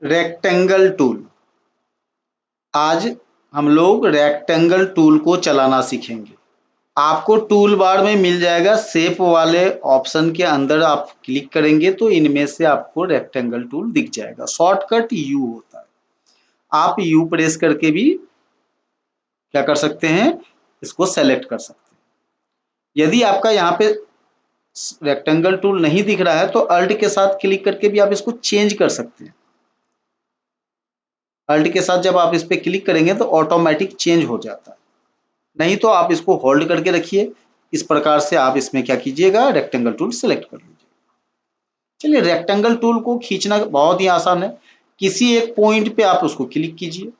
Rectangle tool. आज हम लोग रेक्टेंगल टूल को चलाना सीखेंगे। आपको टूल बार में मिल जाएगा, शेप वाले ऑप्शन के अंदर आप क्लिक करेंगे तो इनमें से आपको रेक्टेंगल टूल दिख जाएगा। शॉर्टकट यू होता है। आप यू प्रेस करके भी क्या कर सकते हैं, इसको सेलेक्ट कर सकते हैं। यदि आपका यहाँ पे रेक्टेंगल टूल नहीं दिख रहा है तो अल्ट के साथ क्लिक करके भी आप इसको चेंज कर सकते हैं। अल्ट के साथ जब आप इस पर क्लिक करेंगे तो ऑटोमेटिक चेंज हो जाता है। नहीं तो आप इसको होल्ड करके रखिए। इस प्रकार से आप इसमें क्या कीजिएगा, रेक्टेंगल टूल सेलेक्ट कर लीजिए। चलिए, रेक्टेंगल टूल को खींचना बहुत ही आसान है। किसी एक पॉइंट पे आप उसको क्लिक कीजिए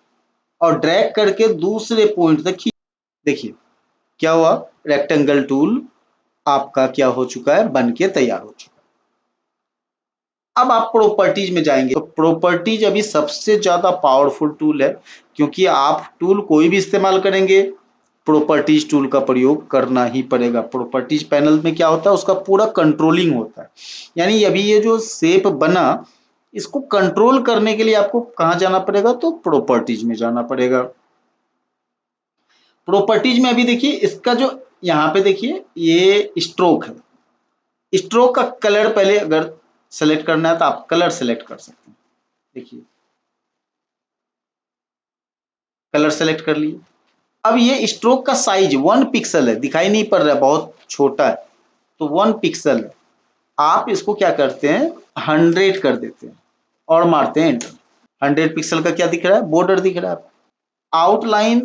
और ड्रैग करके दूसरे पॉइंट तक खींचिए। देखिए क्या हुआ, रेक्टेंगल टूल आपका क्या हो चुका है, बन के तैयार हो चुका है। अब आप प्रॉपर्टीज में जाएंगे तो प्रॉपर्टीज अभी सबसे ज्यादा पावरफुल टूल है, क्योंकि आप टूल कोई भी इस्तेमाल करेंगे प्रॉपर्टीज टूल का प्रयोग करना ही पड़ेगा। प्रॉपर्टीज पैनल में क्या होता है, उसका पूरा कंट्रोलिंग होता है। यानी अभी ये जो शेप बना, इसको कंट्रोल करने के लिए आपको कहाँ जाना पड़ेगा, तो प्रॉपर्टीज में जाना पड़ेगा। प्रॉपर्टीज में अभी देखिए इसका जो यहाँ पे देखिए ये स्ट्रोक है। स्ट्रोक का कलर पहले अगर सेलेक्ट करना है तो आप कलर सेलेक्ट कर सकते हैं। देखिए कलर सेलेक्ट कर लिए। अब ये स्ट्रोक का साइज 1 पिक्सल है, दिखाई नहीं पड़ रहा है, बहुत छोटा है, तो 1 पिक्सल है। आप इसको क्या करते हैं, 100 कर देते हैं और मारते हैं एंटर। 100 पिक्सल का क्या दिख रहा है, बॉर्डर दिख रहा है। आउटलाइन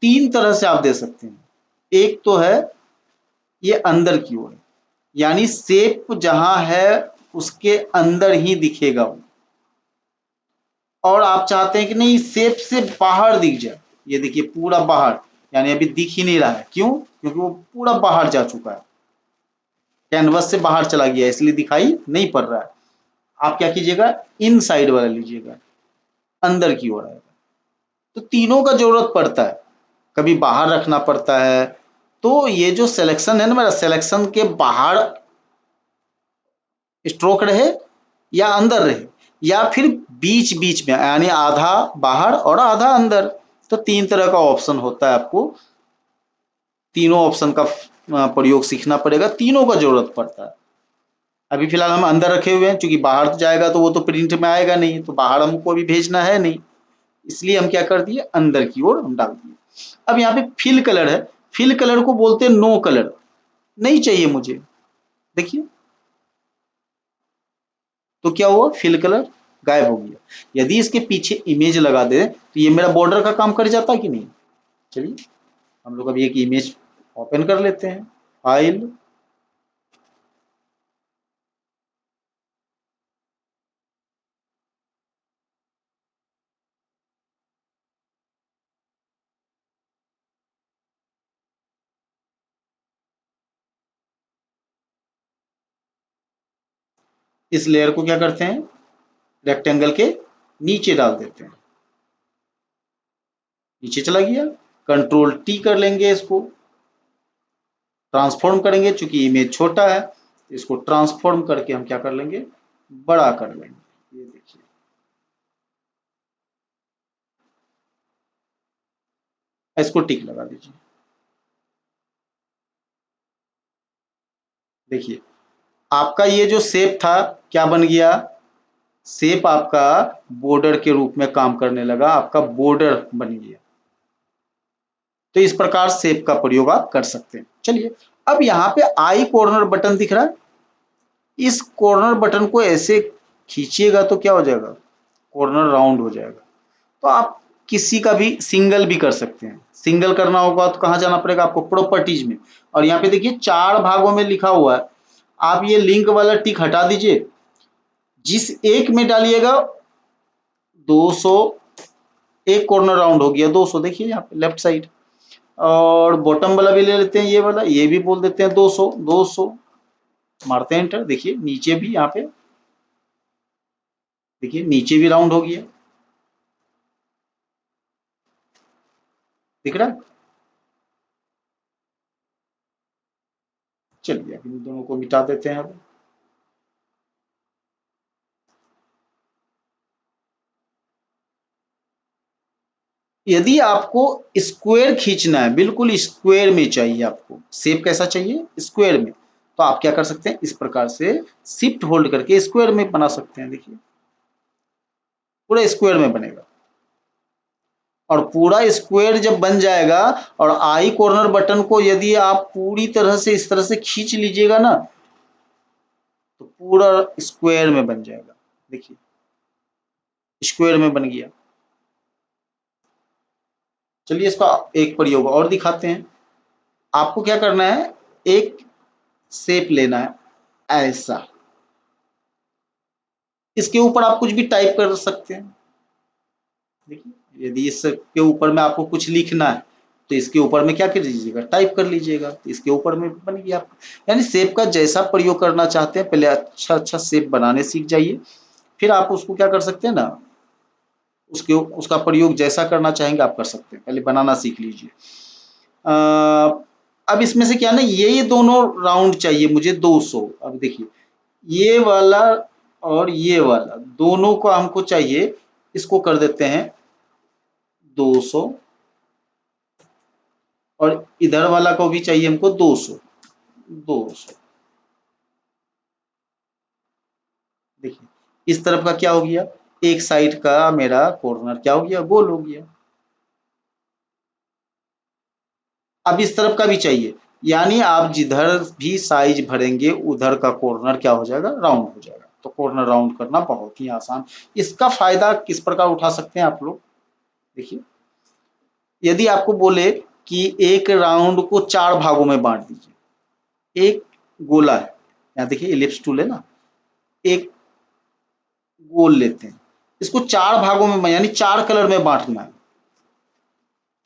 तीन तरह से आप दे सकते हैं। एक तो है ये अंदर की ओर, यानी शेप जहां है उसके अंदर ही दिखेगा वो। और आप चाहते हैं कि नहीं शेप से बाहर दिख जाए, ये देखिए पूरा बाहर, यानी अभी दिख ही नहीं रहा है। क्यों, क्योंकि वो पूरा बाहर जा चुका है, कैनवस से बाहर चला गया, इसलिए दिखाई नहीं पड़ रहा है। आप क्या कीजिएगा, इन साइड वाला लीजिएगा, अंदर की ओर आएगा। तो तीनों का जरूरत पड़ता है, कभी बाहर रखना पड़ता है। तो ये जो सिलेक्शन है ना, मेरा सिलेक्शन के बाहर स्ट्रोक रहे या अंदर रहे, या फिर बीच बीच में, यानी आधा बाहर और आधा अंदर। तो तीन तरह का ऑप्शन होता है, आपको तीनों ऑप्शन का प्रयोग सीखना पड़ेगा, तीनों का जरूरत पड़ता है। अभी फिलहाल हम अंदर रखे हुए हैं, क्योंकि बाहर जाएगा तो वो तो प्रिंट में आएगा नहीं, तो बाहर हमको अभी भेजना है नहीं, इसलिए हम क्या कर दिए, अंदर की ओर हम डाल दिए। अब यहाँ पे फिल कलर है, फिल कलर को बोलते हैं नो कलर, नहीं चाहिए मुझे। देखिए तो क्या हुआ, फिल कलर गायब हो गया। यदि इसके पीछे इमेज लगा दे तो ये मेरा बॉर्डर का काम कर जाता है कि नहीं। चलिए हम लोग अभी एक इमेज ओपन कर लेते हैं, फाइल, इस लेयर को क्या करते हैं, रेक्टेंगल के नीचे डाल देते हैं। नीचे चला गया, कंट्रोल टी कर लेंगे, इसको ट्रांसफॉर्म करेंगे, चूंकि इमेज छोटा है इसको ट्रांसफॉर्म करके हम क्या कर लेंगे, बड़ा कर लेंगे। ये देखिए, इसको टिक लगा दीजिए। देखिए आपका ये जो शेप था क्या बन गया, शेप आपका बॉर्डर के रूप में काम करने लगा, आपका बॉर्डर बन गया। तो इस प्रकार शेप का प्रयोग आप कर सकते हैं। चलिए अब यहाँ पे आई कॉर्नर बटन दिख रहा है, इस कॉर्नर बटन को ऐसे खींचिएगा तो क्या हो जाएगा, कॉर्नर राउंड हो जाएगा। तो आप किसी का भी सिंगल भी कर सकते हैं। सिंगल करना होगा तो कहाँ जाना पड़ेगा आपको, प्रॉपर्टीज में। और यहाँ पे देखिए 4 भागों में लिखा हुआ है, आप ये लिंक वाला टिक हटा दीजिए, जिस एक में डालिएगा 200, एक कॉर्नर राउंड हो गया 200। देखिए यहाँ पे लेफ्ट साइड, और बॉटम वाला भी ले लेते हैं, ये वाला, ये भी बोल देते हैं 200, 200 मारते हैं एंटर। देखिए नीचे भी यहाँ पे, देखिए नीचे भी राउंड हो गया, दिख रहा है। चलिए अब इन दोनों को मिटा देते हैं। अब यदि आपको स्क्वायर खींचना है, बिल्कुल स्क्वायर में चाहिए, आपको शेप कैसा चाहिए, स्क्वायर में, तो आप क्या कर सकते हैं, इस प्रकार से शिफ्ट होल्ड करके स्क्वायर में बना सकते हैं। देखिए पूरा स्क्वायर में बनेगा, और पूरा स्क्वायर जब बन जाएगा और आई कॉर्नर बटन को यदि आप पूरी तरह से इस तरह से खींच लीजिएगा ना, तो पूरा स्क्वायर में बन जाएगा। देखिए स्क्वायर में बन गया। चलिए इसका एक प्रयोग और दिखाते हैं। आपको क्या करना है, एक शेप लेना है ऐसा, इसके ऊपर आप कुछ भी टाइप कर सकते हैं। देखिए यदि इसके ऊपर में आपको कुछ लिखना है तो इसके ऊपर में क्या कर लीजिएगा, टाइप कर लीजिएगा, तो इसके ऊपर में बन गया आपका। यानी शेप का जैसा प्रयोग करना चाहते हैं, पहले अच्छा अच्छा शेप बनाने सीख जाइए, फिर आप उसको क्या कर सकते हैं ना, उसका प्रयोग जैसा करना चाहेंगे आप कर सकते हैं, पहले बनाना सीख लीजिए। अब इसमें से क्या ना, ये दोनों राउंड चाहिए मुझे 200। अब देखिए ये वाला और ये वाला दोनों को हमको चाहिए, इसको कर देते हैं 200, और इधर वाला को भी चाहिए हमको 200। 200 देखिए इस तरफ का क्या हो गया, एक साइड का मेरा कॉर्नर क्या हो गया, गोल हो गया। अब इस तरफ का भी चाहिए, यानी आप जिधर भी साइज भरेंगे उधर का कॉर्नर क्या हो जाएगा, राउंड हो जाएगा। तो कॉर्नर राउंड करना बहुत ही आसान। इसका फायदा किस प्रकार उठा सकते हैं आप लोग, देखिए यदि आपको बोले कि एक राउंड को 4 भागों में बांट दीजिए, एक गोला है, यहाँ देखिए इलिप्स टूल है ना, एक गोल लेते हैं, इसको 4 भागों में यानी 4 कलर में बांटना है,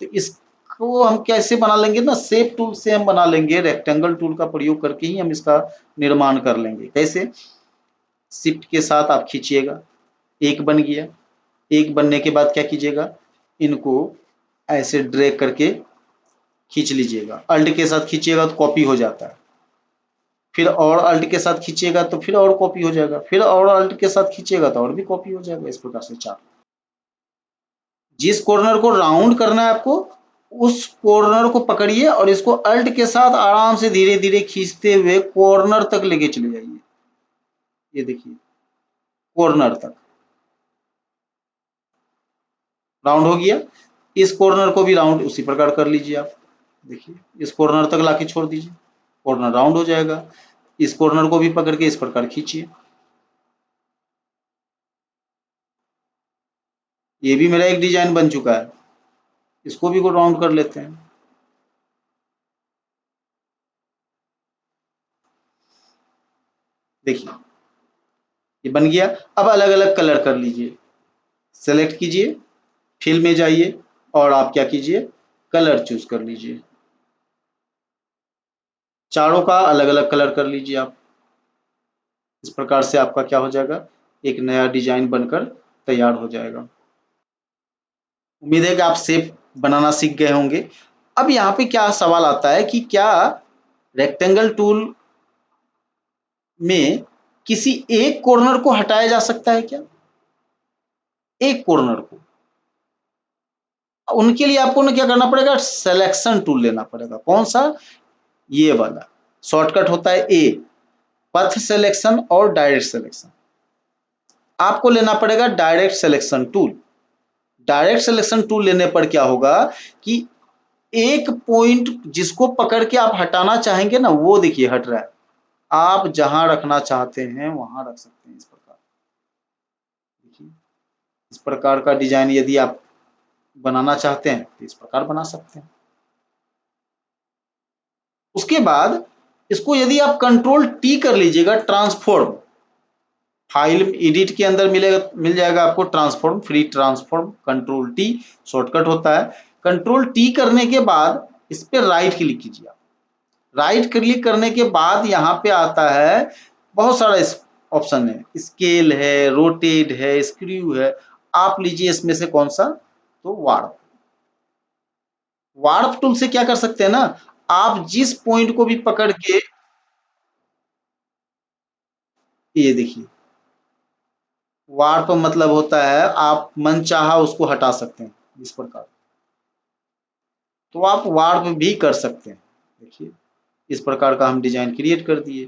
तो इसको हम कैसे बना लेंगे ना, शेप टूल से हम बना लेंगे, रेक्टेंगल टूल का प्रयोग करके ही हम इसका निर्माण कर लेंगे। कैसे, शिफ्ट के साथ आप खींचिएगा, एक बन गया। एक बनने के बाद क्या कीजिएगा, इनको ऐसे ड्रैग करके खींच लीजिएगा, अल्ट के साथ खींचिएगा तो कॉपी हो जाता है, फिर और अल्ट के साथ खींचिएगा तो फिर और कॉपी हो जाएगा, फिर और अल्ट के साथ खींचिएगा तो और भी कॉपी हो जाएगा। इस प्रकार से 4, जिस कॉर्नर को राउंड करना है आपको, उस कॉर्नर को पकड़िए और इसको अल्ट के साथ आराम से धीरे धीरे खींचते हुए कॉर्नर तक लेके चले जाइए। ये देखिए कॉर्नर तक राउंड हो गया। इस कॉर्नर को भी राउंड उसी प्रकार कर लीजिए आप। देखिए इस कॉर्नर तक लाके छोड़ दीजिए, कॉर्नर राउंड हो जाएगा। इस कॉर्नर को भी पकड़ के इस प्रकार खींचिए। ये भी मेरा एक डिजाइन बन चुका है, इसको भी को राउंड कर लेते हैं। देखिए ये बन गया। अब अलग अलग कलर कर लीजिए, सेलेक्ट कीजिए, फिल में जाइए और आप क्या कीजिए, कलर चूज कर लीजिए। चारों का अलग अलग कलर कर लीजिए आप। इस प्रकार से आपका क्या हो जाएगा, एक नया डिजाइन बनकर तैयार हो जाएगा। उम्मीद है कि आप शेप बनाना सीख गए होंगे। अब यहाँ पे क्या सवाल आता है कि क्या रेक्टेंगल टूल में किसी एक कॉर्नर को हटाया जा सकता है क्या, एक कॉर्नर को। उनके लिए आपको ना क्या करना पड़ेगा, सिलेक्शन टूल लेना पड़ेगा। कौन सा, ये वाला शॉर्टकट होता है ए, पथ सिलेक्शन और डायरेक्ट सिलेक्शन। आपको लेना पड़ेगा direct selection tool. Direct selection tool लेने पर क्या होगा कि एक पॉइंट जिसको पकड़ के आप हटाना चाहेंगे ना, वो देखिए हट रहा है। आप जहां रखना चाहते हैं वहां रख सकते हैं। इस प्रकार देखिए, इस प्रकार का डिजाइन यदि आप बनाना चाहते हैं तो इस प्रकार बना सकते हैं। उसके बाद इसको यदि आप कंट्रोल टी कर लीजिएगा, ट्रांसफॉर्म, फाइल एडिट के अंदर मिलेगा, मिल जाएगा आपको transform, free transform, control T shortcut होता है। कंट्रोल टी करने के बाद इस पर राइट क्लिक कीजिए। राइट क्लिक करने के बाद यहाँ पे आता है बहुत सारा ऑप्शन है, स्केल है, रोटेट है, स्क्रू है। आप लीजिए इसमें से कौन सा, तो वार्प। वार्प टूल से क्या कर सकते हैं ना, आप जिस पॉइंट को भी पकड़ के, ये देखिए वार्प मतलब होता है आप मनचाहा उसको हटा सकते हैं इस प्रकार। तो आप वार्प भी कर सकते हैं। देखिए इस प्रकार का हम डिजाइन क्रिएट कर दिए,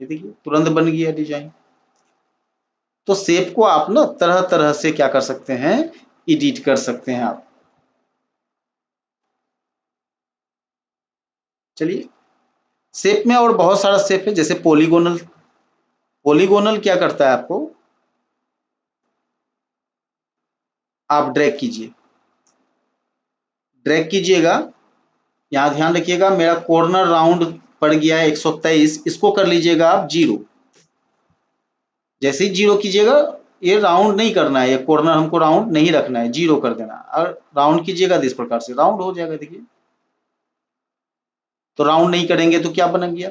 ये देखिए तुरंत बन गया डिजाइन। तो शेप को आप ना तरह तरह से क्या कर सकते हैं, एडिट कर सकते हैं आप। चलिए शेप में और बहुत सारा शेप है, जैसे पॉलीगोनल। पॉलीगोनल क्या करता है, आपको आप ड्रैग कीजिए, ड्रैग कीजिएगा, यहाँ ध्यान रखिएगा मेरा कॉर्नर राउंड पड़ गया है 123, इसको कर लीजिएगा आप 0। जैसे ही 0 कीजिएगा, ये राउंड नहीं करना है, ये कॉर्नर हमको राउंड नहीं रखना है, 0 कर देना। और राउंड कीजिएगा तो इस प्रकार से राउंड हो जाएगा। देखिए तो राउंड नहीं करेंगे तो क्या बन गया,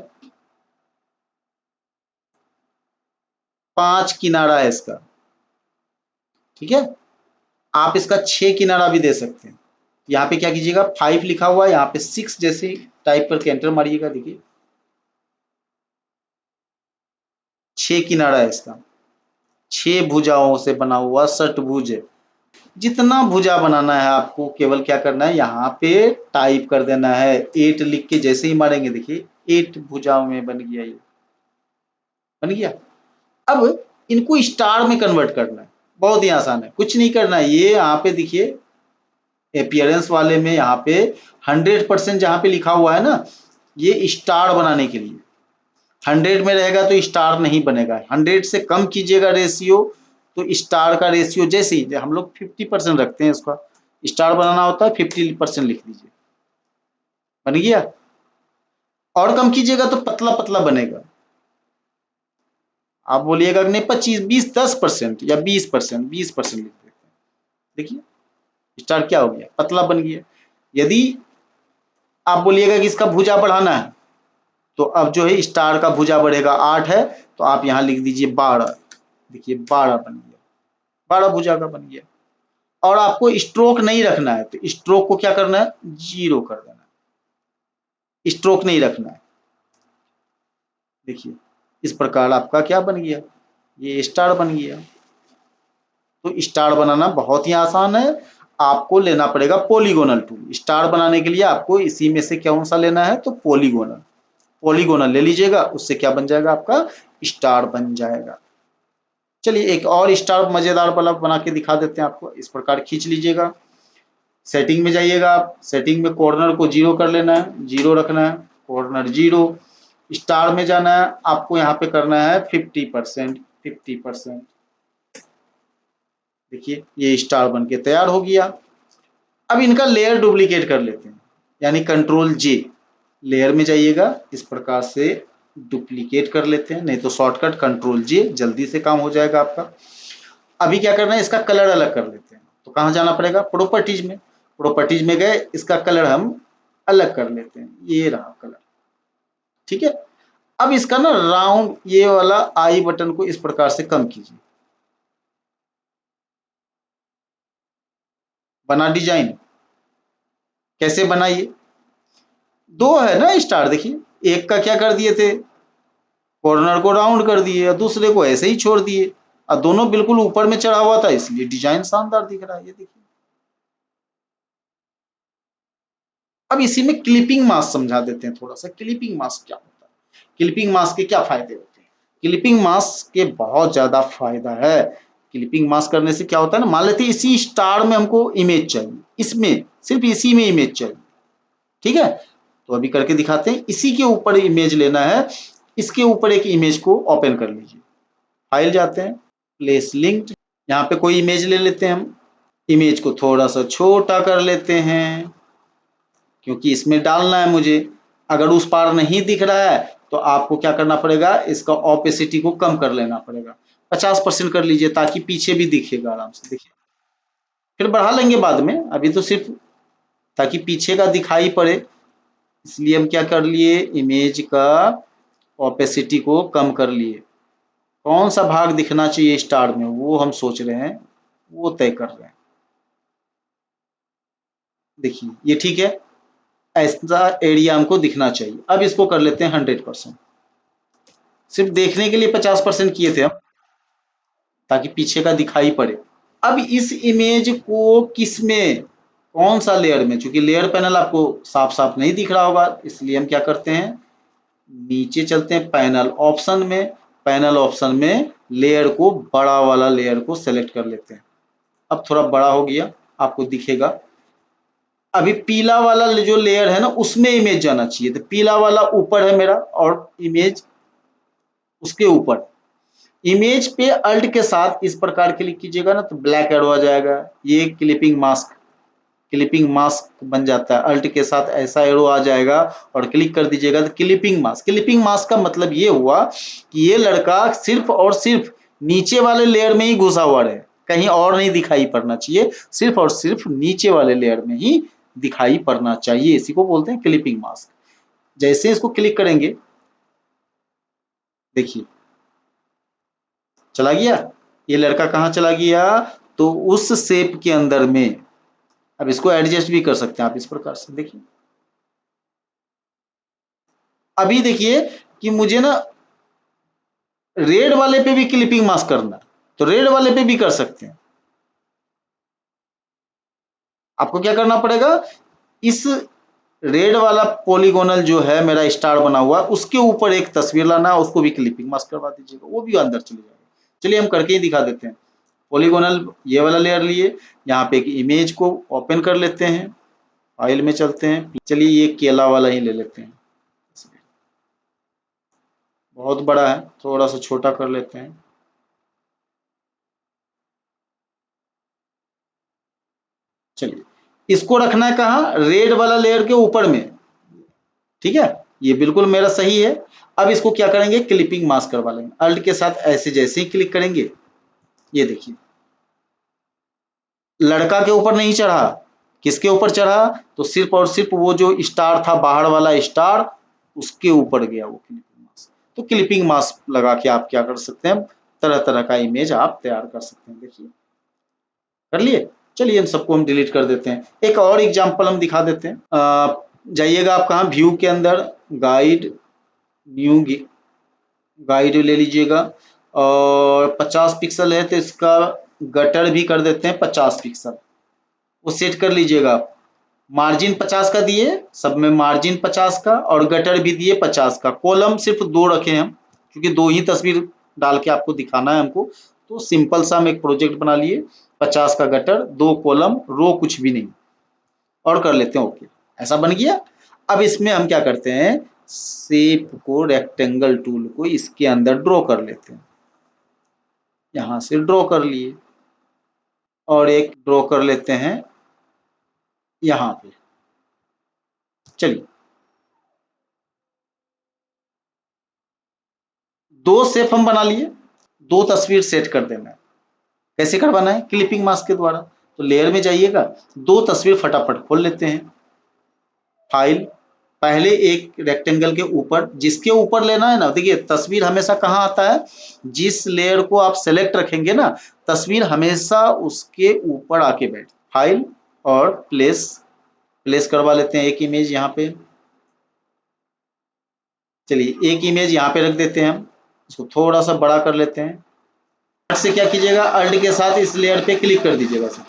5 किनारा है इसका। ठीक है, आप इसका 6 किनारा भी दे सकते हैं। यहाँ पे क्या कीजिएगा, 5 लिखा हुआ है, यहाँ पे 6 जैसे टाइप करके एंटर मारिएगा। देखिए 6 किनारा है इसका, 6 भुजाओं से बना हुआ षटभुज है। जितना भुजा बनाना है आपको, केवल क्या करना है, यहाँ पे टाइप कर देना है 8 लिख के, जैसे ही मारेंगे देखिए 8 भुजाओं में बन गया, ये बन गया। अब इनको स्टार में कन्वर्ट करना है, बहुत ही आसान है, कुछ नहीं करना है। ये यहाँ पे देखिए अपीयरेंस वाले में यहाँ पे 100% जहाँ पे लिखा हुआ है ना, ये स्टार बनाने के लिए। 100 में रहेगा तो स्टार नहीं बनेगा, 100 से कम कीजिएगा रेशियो तो स्टार का रेशियो, जैसे ही हम लोग 50% रखते हैं, इसका स्टार बनाना होता है 50% लिख दीजिए, बन गया। और कम कीजिएगा तो पतला पतला बनेगा। आप बोलिएगा कि नहीं 25 20 10% या 20%, 20% लिख देते हैं। देखिए स्टार क्या हो गया, पतला बन गया। यदि आप बोलिएगा कि इसका भुजा बढ़ाना है, तो अब जो है स्टार का भुजा बढ़ेगा, 8 है तो आप यहाँ लिख दीजिए 12। देखिए 12 बन गया, 12 भुजा का बन गया। और आपको स्ट्रोक नहीं रखना है, तो स्ट्रोक को क्या करना है, 0 कर देना है, स्ट्रोक नहीं रखना है। देखिए इस प्रकार आपका क्या बन गया, ये स्टार बन गया। तो स्टार बनाना बहुत ही आसान है, आपको लेना पड़ेगा पॉलीगोनल टूल। स्टार बनाने के लिए आपको इसी में से कौन सा लेना है, तो पॉलीगोनल। पॉलीगोनल ले लीजिएगा, उससे क्या बन जाएगा, आपका स्टार बन जाएगा। चलिए एक और स्टार मजेदार वाला बना के दिखा देते हैं आपको। इस प्रकार खींच लीजिएगा, सेटिंग में जाइएगा आप, सेटिंग में कॉर्नर को 0 कर लेना है, 0 रखना है, कॉर्नर 0। स्टार में जाना है, आपको यहाँ पे करना है 50%, 50%। देखिए ये स्टार बन के तैयार हो गया। अब इनका लेयर डुप्लीकेट कर लेते हैं, यानी कंट्रोल जे, लेयर में जाइएगा, इस प्रकार से डुप्लीकेट कर लेते हैं, नहीं तो शॉर्टकट कंट्रोल जे, जल्दी से काम हो जाएगा आपका। अभी क्या करना है, इसका कलर अलग कर लेते हैं। तो कहाँ जाना पड़ेगा, प्रॉपर्टीज में। प्रॉपर्टीज में गए, इसका कलर हम अलग कर लेते हैं, ये रहा कलर। ठीक है, अब इसका ना राउंड, ये वाला आई बटन को इस प्रकार से कम कीजिए। बना डिजाइन, कैसे बनाइए, दो है ना स्टार, देखिए एक का क्या कर दिए थे, कॉर्नर को राउंड कर दिए, और दूसरे को ऐसे ही छोड़ दिए, और दोनों बिल्कुल ऊपर में चढ़ा हुआ था, इसलिए डिजाइन शानदार दिख रहा है। ये देखिए, अब इसी में क्लिपिंग मास्क समझा देते हैं थोड़ा सा। क्लिपिंग मास्क क्या होता है, क्लिपिंग मास्क के क्या फायदे होते हैं। क्लिपिंग मास्क के बहुत ज्यादा फायदा है। क्लिपिंग मास्क करने से क्या होता है ना, मान लेते हैं इसी स्टार में हमको इमेज चाहिए, इसमें सिर्फ इसी में इमेज चाहिए। ठीक है, तो अभी करके दिखाते हैं। इसी के ऊपर इमेज लेना है, इसके ऊपर एक इमेज को ओपन कर लीजिए, फाइल जाते हैं, प्लेस लिंक्ड, यहाँ पे कोई इमेज ले लेते हैं हम। इमेज को थोड़ा सा छोटा कर लेते हैं, क्योंकि इसमें डालना है मुझे। अगर उस पार नहीं दिख रहा है तो आपको क्या करना पड़ेगा, इसका ऑपेसिटी को कम कर लेना पड़ेगा, 50% कर लीजिए, ताकि पीछे भी दिखेगा आराम से। देखिए फिर बढ़ा लेंगे बाद में, अभी तो सिर्फ ताकि पीछे का दिखाई पड़े, इसलिए हम क्या कर लिए, इमेज का ऑपेसिटी को कम कर लिए। कौन सा भाग दिखना चाहिए स्टार में, वो हम सोच रहे हैं, वो तय कर रहे हैं। देखिए ये ठीक है, ऐसा एरिया हमको दिखना चाहिए। अब इसको कर लेते हैं 100%। सिर्फ देखने के लिए 50% किए थे हम, ताकि पीछे का दिखाई पड़े। अब इस इमेज को किस में, कौन सा लेयर में, चूंकि लेयर पैनल आपको साफ साफ नहीं दिख रहा होगा, इसलिए हम क्या करते हैं, नीचे चलते हैं पैनल ऑप्शन में, पैनल ऑप्शन में लेयर को, बड़ा वाला लेयर को सेलेक्ट कर लेते हैं। अब थोड़ा बड़ा हो गया, आपको दिखेगा। अभी पीला वाला जो लेयर है ना, उसमें इमेज जाना चाहिए, तो पीला वाला ऊपर है मेरा और इमेज उसके ऊपर। इमेज पे अल्ट के साथ इस प्रकार क्लिक कीजिएगा ना, तो ब्लैक एरो आ जाएगा, ये क्लिपिंग मास्क, क्लिपिंग मास्क बन जाता है। अल्ट के साथ ऐसा एरो आ जाएगा और क्लिक कर दीजिएगा तो क्लिपिंग मास्क। क्लिपिंग मास्क का मतलब ये हुआ कि ये लड़का सिर्फ और सिर्फ नीचे वाले लेयर में ही घुसा हुआ रहे, कहीं और नहीं दिखाई पड़ना चाहिए, सिर्फ और सिर्फ नीचे वाले लेयर में ही दिखाई पड़ना चाहिए, इसी को बोलते हैं क्लिपिंग मास्क। जैसे इसको क्लिक करेंगे, देखिए चला गया, ये लड़का कहाँ चला गया, तो उस शेप के अंदर में। अब इसको एडजस्ट भी कर सकते हैं आप इस प्रकार से, देखिए। अभी देखिए कि मुझे ना रेड वाले पे भी क्लिपिंग मास्क करना है, तो रेड वाले पे भी कर सकते हैं। आपको क्या करना पड़ेगा, इस रेड वाला पॉलीगोनल जो है मेरा स्टार बना हुआ, उसके ऊपर एक तस्वीर लाना है, उसको भी क्लिपिंग मास्क करवा दीजिएगा, वो भी अंदर चले जाएगा। चलिए हम करके ही दिखा देते हैं। पॉलीगोनल ये वाला लेयर लिए, यहाँ पे एक इमेज को ओपन कर लेते हैं, फाइल में चलते हैं। चलिए ये केला वाला ही ले लेते हैं, बहुत बड़ा है, थोड़ा सा छोटा कर लेते हैं। चलिए इसको रखना है कहाँ, रेड वाला लेयर के ऊपर में, ठीक है, ये बिल्कुल मेरा सही है। अब इसको क्या करेंगे, क्लिपिंग मास्क करवा लेंगे, अल्ट के साथ ऐसे जैसे ही क्लिक करेंगे, ये देखिए लड़का के ऊपर नहीं चढ़ा, किसके ऊपर चढ़ा, तो सिर्फ और सिर्फ वो जो स्टार था, बाहर वाला स्टार, उसके ऊपर गया वो क्लिपिंग मास्क। तो क्लिपिंग मास्क लगा के आप क्या कर सकते हैं, तरह तरह का इमेज आप तैयार कर सकते हैं। देखिए कर लिए। चलिए इन सबको हम डिलीट कर देते हैं। एक और एग्जांपल हम दिखा देते हैं। जाइएगा आप कहाँ, व्यू के अंदर, गाइड, न्यू गाइड ले लीजिएगा, और 50 पिक्सल है तो इसका गटर भी कर देते हैं 50 पिक्सल, वो सेट कर लीजिएगा आप। मार्जिन 50 का दिए, सब में मार्जिन 50 का, और गटर भी दिए 50 का। कॉलम सिर्फ 2 रखे हम, क्योंकि 2 ही तस्वीर डाल के आपको दिखाना है हमको, तो सिंपल सा हम एक प्रोजेक्ट बना लिए, 50 का गटर, 2 कॉलम, रो कुछ भी नहीं, और कर लेते हैं ओके। ऐसा बन गया। अब इसमें हम क्या करते हैं, शेप को, रेक्टेंगल टूल को इसके अंदर ड्रॉ कर लेते हैं, यहां से ड्रॉ कर लिए, और एक ड्रॉ कर लेते हैं यहाँ पे। चलिए 2 शेप हम बना लिए, 2 तस्वीर सेट कर देना है। कैसे करवाना है, क्लिपिंग मास्क के द्वारा। तो लेयर में जाइएगा, 2 तस्वीर फटाफट खोल लेते हैं, फाइल, पहले एक रेक्टेंगल के ऊपर, जिसके ऊपर लेना है ना, देखिए तस्वीर हमेशा कहाँ आता है, जिस लेयर को आप सेलेक्ट रखेंगे ना, तस्वीर हमेशा उसके ऊपर आके बैठ। फाइल और प्लेस, प्लेस करवा लेते हैं एक इमेज यहाँ पे। चलिए एक इमेज यहाँ पे रख देते हैं हम, इसको थोड़ा सा बड़ा कर लेते हैं। से क्या कीजिएगा, अल्ट के साथ इस लेयर पे क्लिक कर दीजिएगा सर।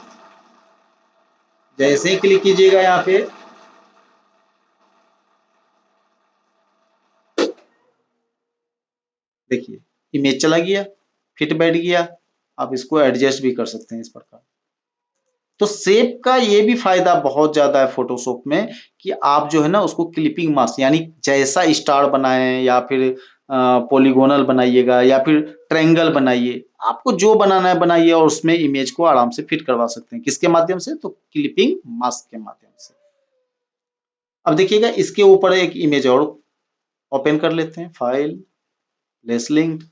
जैसे ही क्लिक कीजिएगा यहाँ पे, देखिए इमेज चला गया, फिट बैठ गया। आप इसको एडजस्ट भी कर सकते हैं इस प्रकार। तो शेप का ये भी फायदा बहुत ज्यादा है फोटोशॉप में, कि आप जो है ना उसको क्लिपिंग मास्क, यानी जैसा स्टार बनाए, या फिर पॉलीगोनल बनाइएगा, या फिर ट्रायंगल बनाइए, आपको जो बनाना है बनाइए, और उसमें इमेज को आराम से फिट करवा सकते हैं। किसके माध्यम से, तो क्लिपिंग मास्क के माध्यम से। अब देखिएगा इसके ऊपर एक इमेज और ओपन कर लेते हैं, फाइल, प्लेस लिंक,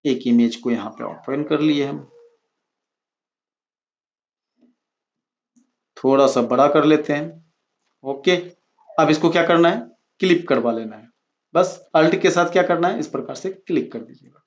एक इमेज को यहाँ पे ओपन कर लिए हम, थोड़ा सा बड़ा कर लेते हैं, ओके। अब इसको क्या करना है, क्लिप करवा लेना है, बस अल्ट के साथ क्या करना है, इस प्रकार से क्लिक कर दीजिएगा।